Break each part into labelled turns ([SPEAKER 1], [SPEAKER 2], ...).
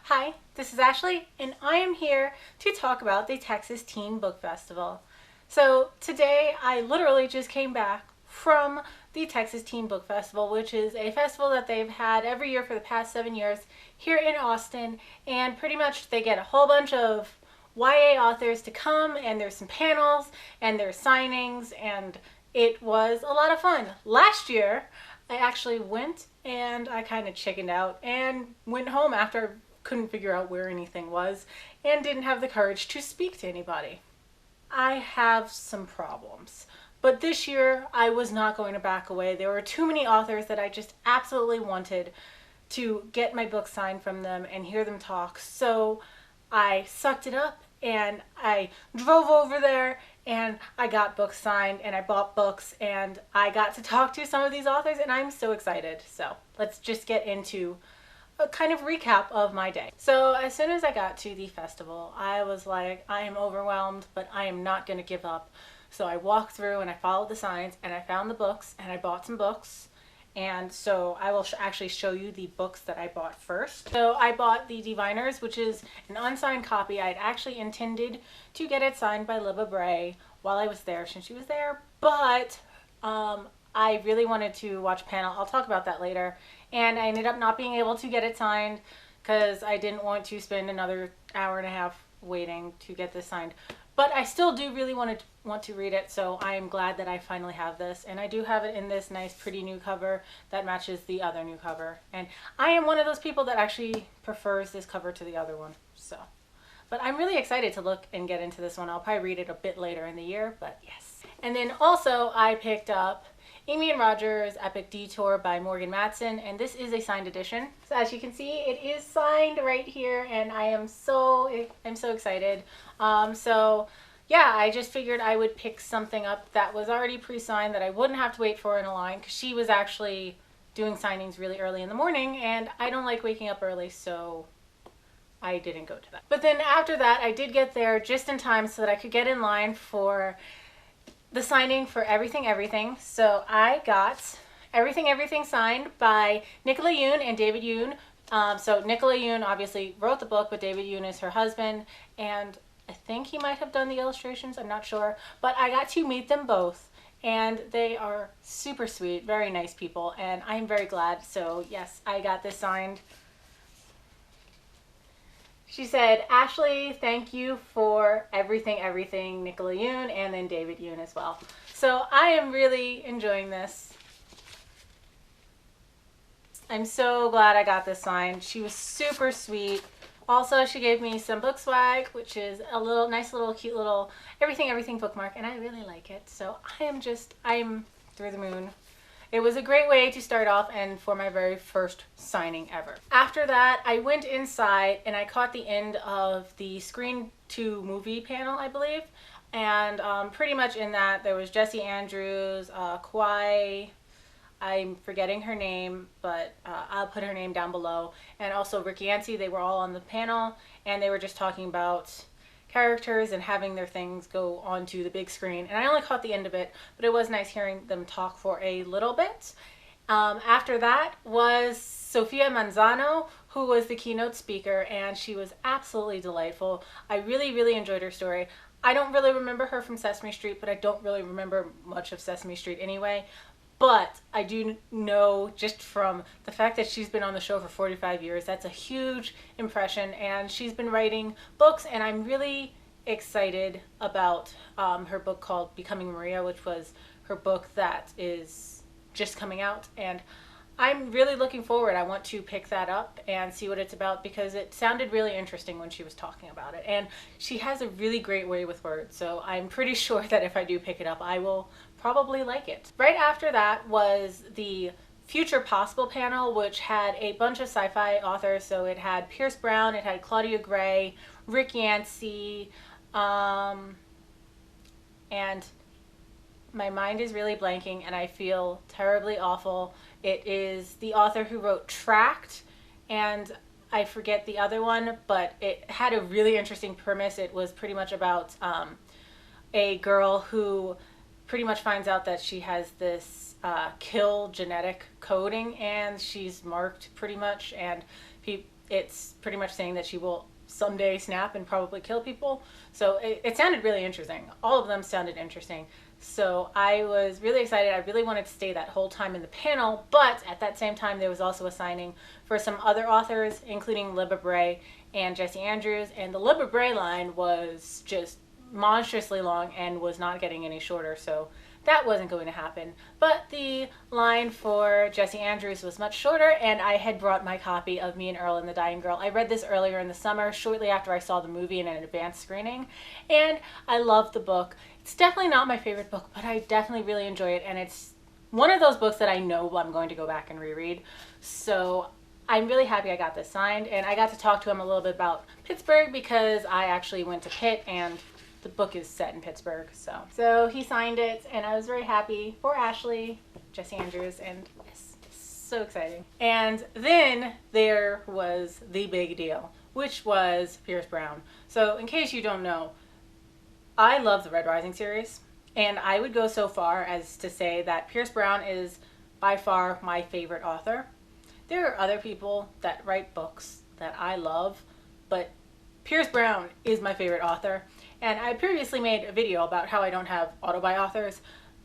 [SPEAKER 1] Hi, this is Ashley, and I am here to talk about the Texas Teen Book Festival. So today I literally just came back from the Texas Teen Book Festival, which is a festival that they've had every year for the past 7 years here in Austin, and pretty much they get a whole bunch of YA authors to come, and there's some panels and there's signings, and it was a lot of fun. Last year I actually went and I kind of chickened out and went home after couldn't figure out where anything was and didn't have the courage to speak to anybody. I have some problems, but this year I was not going to back away. There were too many authors that I just absolutely wanted to get my book signed from them and hear them talk. So I sucked it up and I drove over there and I got books signed and I bought books and I got to talk to some of these authors and I'm so excited. So let's just get into a kind of recap of my day. So as soon as I got to the festival, I was like, I am overwhelmed, but I am not going to give up. So I walked through and I followed the signs and I found the books and I bought some books. And so I will actually show you the books that I bought first. So I bought The Diviners, which is an unsigned copy. I'd actually intended to get it signed by Libba Bray while I was there, since she was there, but I really wanted to watch a panel. I'll talk about that later. And I ended up not being able to get it signed because I didn't want to spend another hour and a half waiting to get this signed. But I still do really want to read it, so I am glad that I finally have this. And I do have it in this nice, pretty new cover that matches the other new cover. And I am one of those people that actually prefers this cover to the other one. So, but I'm really excited to look and get into this one. I'll probably read it a bit later in the year, but yes. And then also I picked up Amy and Roger's Epic Detour by Morgan Matson, and this is a signed edition. So as you can see, it is signed right here, and I'm so excited. So yeah, I just figured I would pick something up that was already pre-signed that I wouldn't have to wait for in a line, because she was actually doing signings really early in the morning, and I don't like waking up early, so I didn't go to that. But then after that, I did get there just in time so that I could get in line for the signing for Everything Everything. So I got Everything signed by Nicola Yoon and David Yoon. So Nicola Yoon obviously wrote the book, but David Yoon is her husband, and I think he might have done the illustrations, I'm not sure, but I got to meet them both, and they are super sweet, very nice people, and I'm very glad. So yes, I got this signed. She said, Ashley, thank you for everything, Nicola Yoon, and then David Yoon as well. So I am really enjoying this. I'm so glad I got this signed. She was super sweet. Also, she gave me some book swag, which is a little nice little cute little everything bookmark, and I really like it. So I'm through the moon. It was a great way to start off and for my very first signing ever. After that, I went inside and I caught the end of the Screen to Movie panel, I believe. And pretty much in that, there was Jessie Andrews, Kwai, I'm forgetting her name, but I'll put her name down below. And also Rick Yancey, they were all on the panel, and they were just talking about characters and having their things go onto the big screen. And I only caught the end of it, but it was nice hearing them talk for a little bit. After that was Sophia Manzano, who was the keynote speaker, and she was absolutely delightful. I really enjoyed her story. I don't really remember her from Sesame Street, but I don't really remember much of Sesame Street anyway. But I do know, just from the fact that she's been on the show for 45 years, that's a huge impression, and she's been writing books, and I'm really excited about her book called Becoming Maria, which was her book that is just coming out, and I'm really looking forward. I want to pick that up and see what it's about, because it sounded really interesting when she was talking about it, and she has a really great way with words, so I'm pretty sure that if I do pick it up, I will probably like it. Right after that was the Future Possible panel, which had a bunch of sci-fi authors. So it had Pierce Brown, it had Claudia Gray, Rick Yancey, and my mind is really blanking and I feel terribly awful. It is the author who wrote Tract, and I forget the other one, but it had a really interesting premise. It was pretty much about a girl who pretty much finds out that she has this kill genetic coding, and she's marked pretty much, and it's pretty much saying that she will someday snap and probably kill people. So it sounded really interesting. All of them sounded interesting. So I was really excited. I really wanted to stay that whole time in the panel, but at that same time there was also a signing for some other authors, including Libba Bray and Jesse Andrews. And the Libba Bray line was just monstrously long and was not getting any shorter, so that wasn't going to happen. But the line for Jesse Andrews was much shorter, and I had brought my copy of Me and Earl and the Dying Girl. I read this earlier in the summer, shortly after I saw the movie in an advanced screening, and I loved the book. It's definitely not my favorite book, but I definitely really enjoy it, and it's one of those books that I know I'm going to go back and reread. So I'm really happy I got this signed, and I got to talk to him a little bit about Pittsburgh because I actually went to Pitt, and the book is set in Pittsburgh. So he signed it, and I was very happy for Ashley, Jesse Andrews, and it's so exciting. And then there was the big deal, which was Pierce Brown. So in case you don't know, I love the Red Rising series, and I would go so far as to say that Pierce Brown is by far my favorite author. There are other people that write books that I love, but Pierce Brown is my favorite author. And I previously made a video about how I don't have auto-buy authors,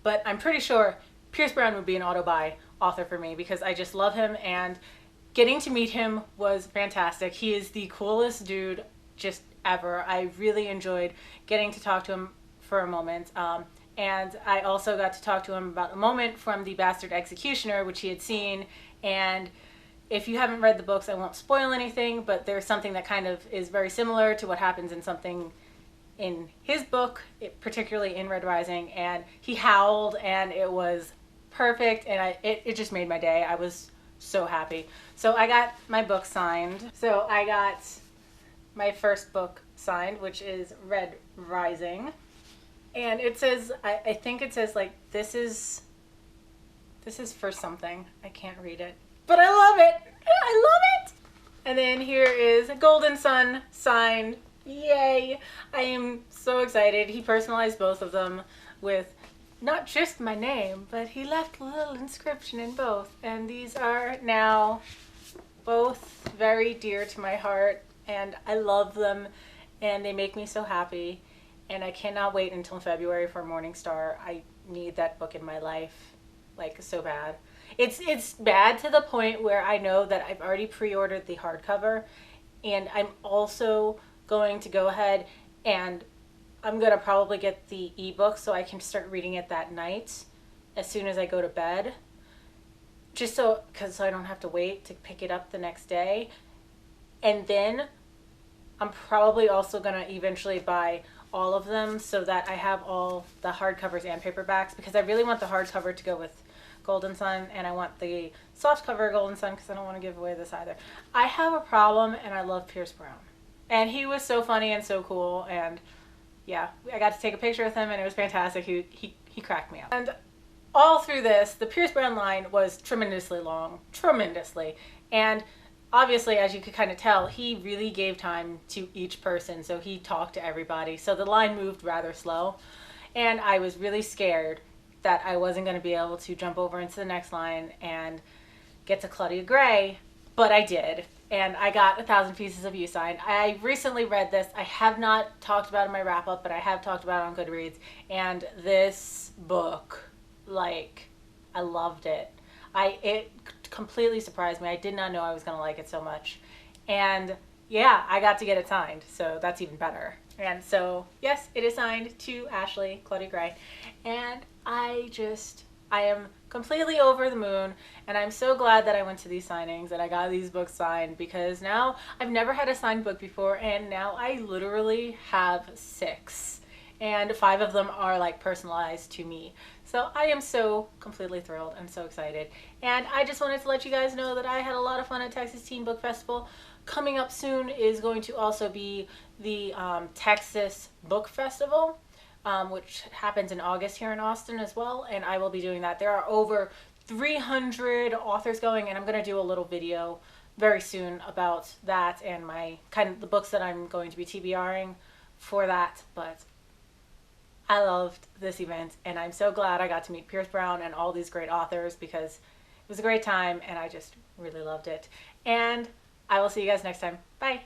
[SPEAKER 1] but I'm pretty sure Pierce Brown would be an auto-buy author for me because I just love him, and getting to meet him was fantastic. He is the coolest dude just ever. I really enjoyed getting to talk to him for a moment. And I also got to talk to him about a moment from The Bastard Executioner, which he had seen. And if you haven't read the books, I won't spoil anything, but there's something that kind of is very similar to what happens in something in his book, particularly in Red Rising, and he howled, and it was perfect, and it just made my day. I was so happy. So I got my book signed. So I got my first book signed, which is Red Rising, and it says, I think it says like, this is for something. I can't read it, but I love it. I love it. And then here is Golden Sun signed. Yay! I am so excited. He personalized both of them with not just my name, but he left a little inscription in both. And these are now both very dear to my heart, and I love them, and they make me so happy. And I cannot wait until February for Morning Star. I need that book in my life, like, so bad. It's bad to the point where I know that I've already pre-ordered the hardcover, and I'm also going to go ahead and I'm going to probably get the ebook so I can start reading it that night as soon as I go to bed, just so I don't have to wait to pick it up the next day. And then I'm probably also going to eventually buy all of them so that I have all the hardcovers and paperbacks, because I really want the hardcover to go with Golden Sun, and I want the softcover Golden Sun because I don't want to give away this either. I have a problem, and I love Pierce Brown. And he was so funny and so cool, and yeah, I got to take a picture with him, and it was fantastic. He cracked me up. And all through this, the Pierce Brown line was tremendously long, tremendously. And obviously, as you could kind of tell, he really gave time to each person, so he talked to everybody. So the line moved rather slow, and I was really scared that I wasn't going to be able to jump over into the next line and get to Claudia Gray, but I did. And I got 1,000 Pieces of You signed. I recently read this. I have not talked about it in my wrap-up, but I have talked about it on Goodreads. And this book, like, I loved it. It completely surprised me. I did not know I was going to like it so much. And yeah, I got to get it signed, so that's even better. And so, yes, it is signed to Ashley, Claudia Gray. And I am completely over the moon, and I'm so glad that I went to these signings and I got these books signed, because now I've never had a signed book before, and now I literally have 6, and 5 of them are like personalized to me. So I am so completely thrilled and so excited. And I just wanted to let you guys know that I had a lot of fun at Texas Teen Book Festival. Coming up soon is going to also be the Texas Book Festival, which happens in August here in Austin as well, and I will be doing that. There are over 300 authors going, and I'm going to do a little video very soon about that and my the books that I'm going to be TBRing for that. But I loved this event, and I'm so glad I got to meet Pierce Brown and all these great authors, because it was a great time and I just really loved it. And I will see you guys next time. Bye.